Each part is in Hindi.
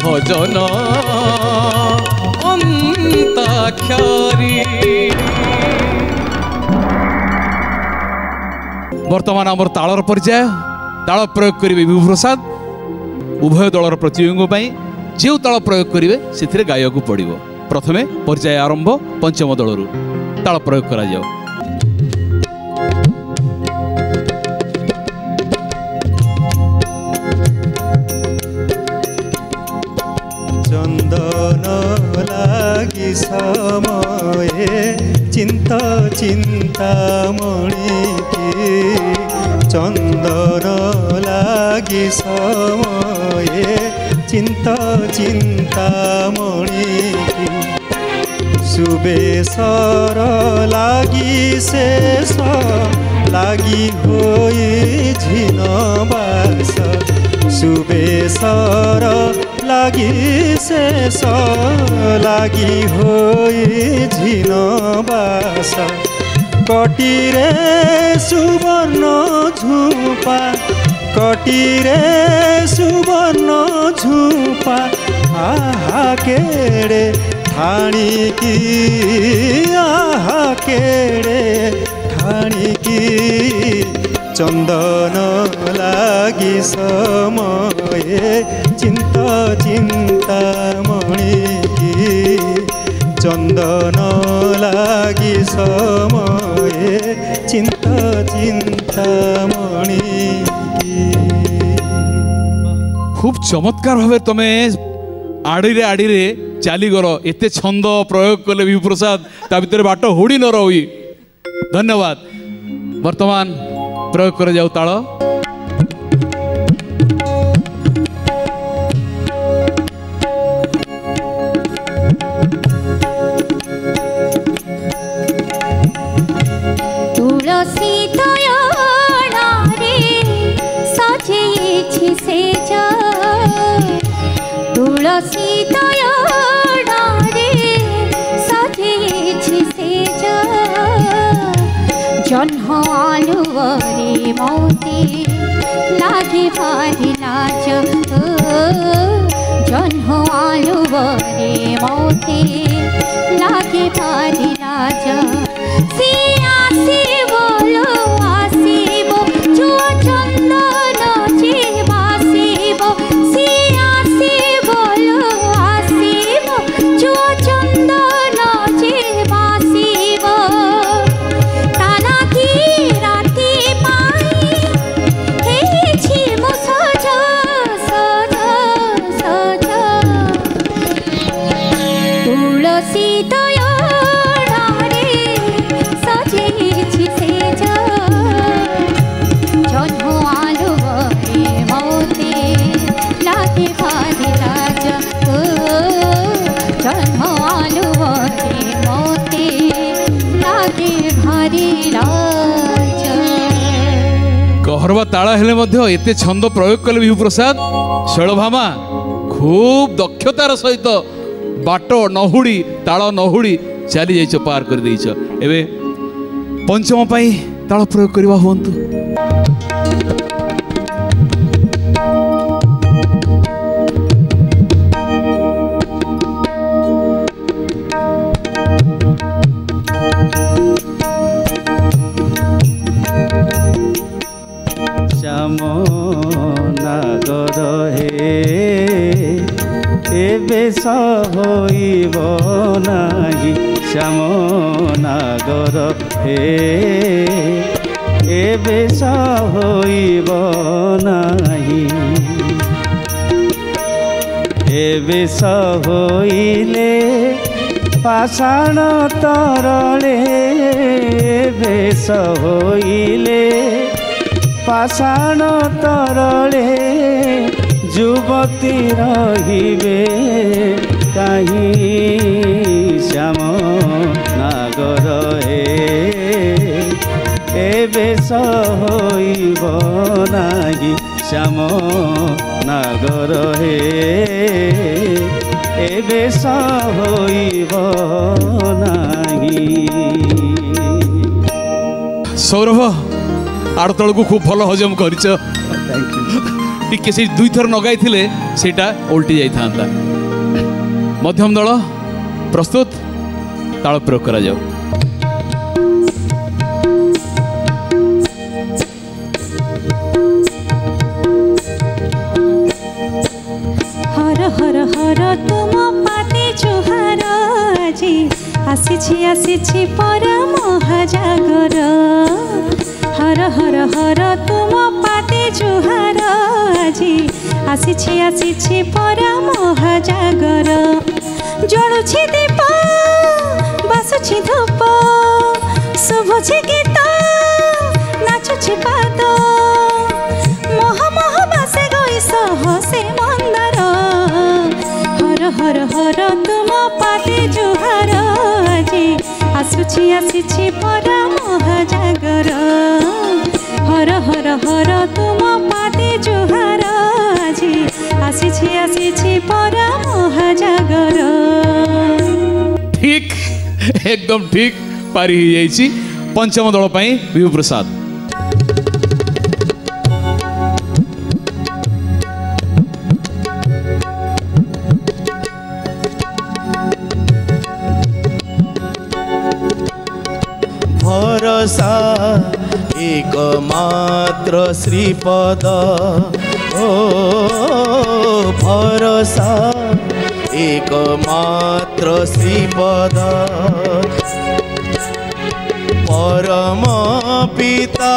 भजन अंताक्षरी। वर्तमान आमर तालर पर्याय ताल प्रयोग करेंगे विभु प्रसाद। उभय दलर प्रतियोगी जो ताल प्रयोग करेंगे से गायक पड़ो। प्रथमे पर्याय आरंभ पंचम दलरू ताल प्रयोग करा जाओ। चंदन लागी समय चिंता चिंता मणि की चंदन लागी समय चिंता चिंता मणि की सुबेसर लागी शेष लागी होई झिनबास सुबेसर लागी शेष लागी होई झिनबास कटिरे सुवर्ण झुपा कटिरे सुवर्ण झुपा आहा केड़े ठाणी की आहा केड़े ठाणी की चंदन लागी समय चिंता चिंता मणि की चंदन लागी समय चिंता चिंता मणि की। खूब चमत्कार भाव तुम आड़ी रे चली गर एत छंद प्रयोग कले विभु प्रसाद ता भीतर बाट होड़ी न रही। धन्यवाद। वर्तमान प्रयोग कर जाऊ ताल। तुलसी तोयणारे सजेछि सेज तुलसी तोयणारे सजेछि सेज जन्ह आलुवरे मोते लागे भारी लाज जन्ह आलुवरे मोते लागे भारी लाज से आसिबो लो आसिबो जो चंदन जे बासिबो से आसिबो लो आसिबो जो चंदन जे बासिबो ताला की राती पाई हेछि मो सज सज सज तुलसी तोयणारे सजेछि सेज जन्ह आलुवरे मोते लागे भारी लाज जन्ह आलुवरे मोते लागे भारी लाज। कहरवा ताला हेले मध्य एते छंद प्रयोग कले विभु प्रसाद शैलभामा खूब दक्षतार सहित बाट नहुड़ी ताल नहुड़ी चली जाइछ पार कर देइछ। एबे पंचम पाई ताल प्रयोग करवा हुंतु। श्याम नागर हे एबे होइब नाही श्याम नागर हे एबे होइब नाही एबे होइले पाषाण तरले एबे होइले पाषाण तरले युवती रहिबे काहीं श्याम नागर हे एबे होइब नाही श्याम नागर हे एबे होइब नाही। सौरभ आड़ तल को खूब भल हजम कर टिके से दुई थर नगाई थिले सेटा उल्टी जाई थांता। मध्यम दल प्रस्तुत ताल प्रयोग करा जाओ। हर हर हर तुम पाते जुहार जी आसी परम महाजागर। हर हर हर तुम पाते जुहार जी आसी परम महाजागर। जड़ुछि दीप बासुछि धूप शुभुछि गीत नाचुछि पाद मह मह बासे गई सहसे मंदार। हर हर हर तुम पाते जुहार जी आसी परम महाजागर। हर हर हर तुम पाते जुहार जी आसी परम महाजागर। ठीक एकदम ठीक पारी हो जाइछि। पंचम दल पई विभु प्रसाद। भरोसा एकमात्र श्रीपद ओ भरोसा एकमात्र श्रीपद परम पिता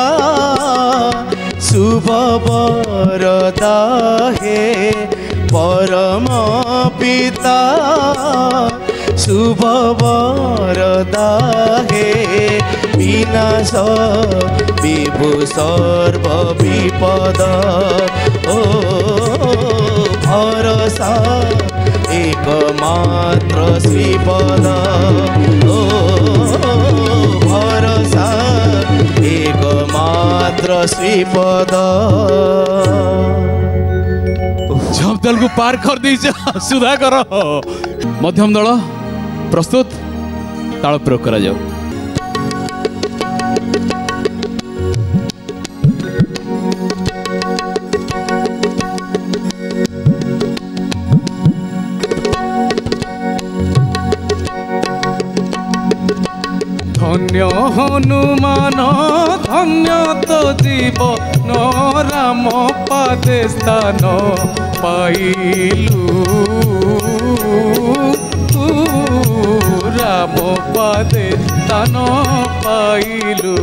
शुभ वरदा हे परम पिता शुभ वरदा हे विनाश विभु सर्व विपद ओ भरोसा एकमात्र श्रीपद ओ भरोसा एकमात्र श्रीपद। झमदल को पार कर दी सुधा कर। मध्यम दल प्रस्तुत ताल प्रयोग करा जाओ। धन्य हनुमान धन्य तो जीवन राम पादे स्थान पाइलु राम पादे स्थान पाइलु।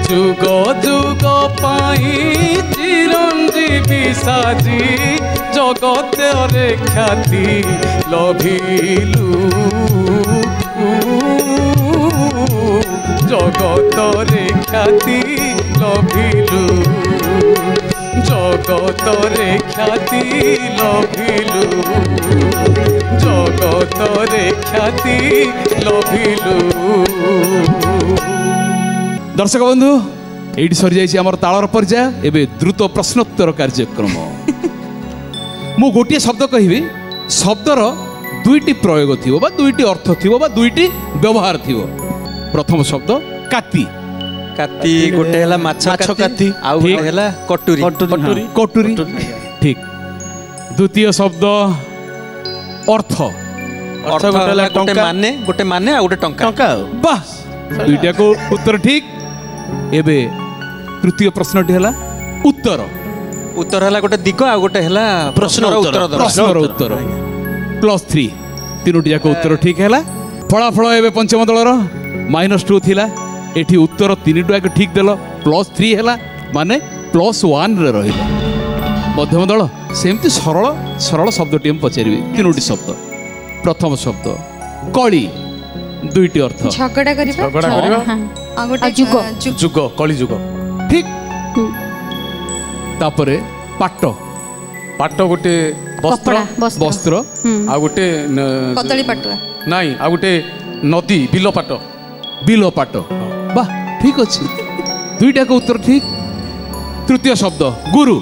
जुग जुग पाई चिरंजीवी साजी जगत रे ख्याति लभिलु जगत रे ख्याति लभिलु जगत रे ख्याति लभिलु जगत रे ख्याति लभिलु। दर्शक बंधु एटी सरी जाइए आम तालर पर्याय एवं द्रुत प्रश्नोत्तर कार्यक्रम। मु गोटे शब्द कहि शब्दर दुईटी प्रयोग थी दुईटी अर्थ थी दुईटी व्यवहार थी। प्रथम शब्द काती काती गोटे हला माछ काती आ गोटे हला कटुरी कटुरी कटुरी ठीक। द्वितीय शब्द अर्थ अर्थ गोटे माने आ गोटे टंका बस दुईटा को उत्तर ठीक। एबे तृतीय प्रश्नटी हला उत्तर उत्तर हला गोटे दिग आ गोटे हला प्रश्नर उत्तर +3 तीनोटी जाक उत्तर ठीक है। फलाफल एवं पंचम दलर -2 थिला एठी उत्तर 3टा ठीक देल +3 है माने +1 रे रहिला। मध्यम दल सेमती सरल सरल शब्दटी हम पचारि तीनोटी शब्द। प्रथम शब्द कली दुईटी अर्थ झगड़ा करबा जुग जुग कली जुग ठीक। तापरे पाट पाट गोटे वस्त्र वस्त्र आ गोटे कदली पाटुआ नाई आ गोटे नदी बिल पाट वाह ठीक अच्छे दुईटा को उत्तर ठीक। तृतीय शब्द गुरु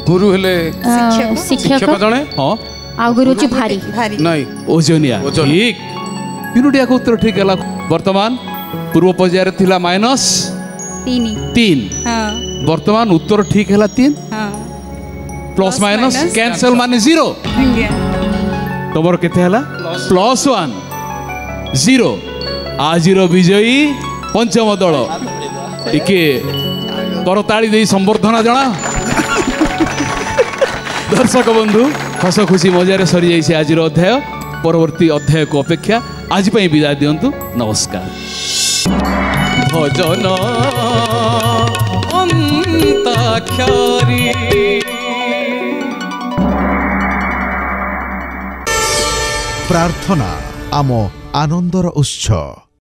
गुरु हेले शिक्षक जने हाँ आ गुरु च भारी नाई ओजनिया ठीक। तीनोटी को उत्तर ठीक है। वर्तमान पूर्व पर्यायर थिला -3 हां वर्तमान उत्तर ठीक है 3 प्लस माइनस कैंसल माने 0 तुमर केते हला +1 0 आजिर विजयी पंचम दल टिके करताड़ी दे संबर्धना जना दर्शक बंधु हस खुशी मजार सरी जाइए आज अध्याय परवर्ती अध्याय को अपेक्षा आज विदाय दिंतु नमस्कार भजन अंताक्षरी प्रार्थना आम आनंदर उत्स।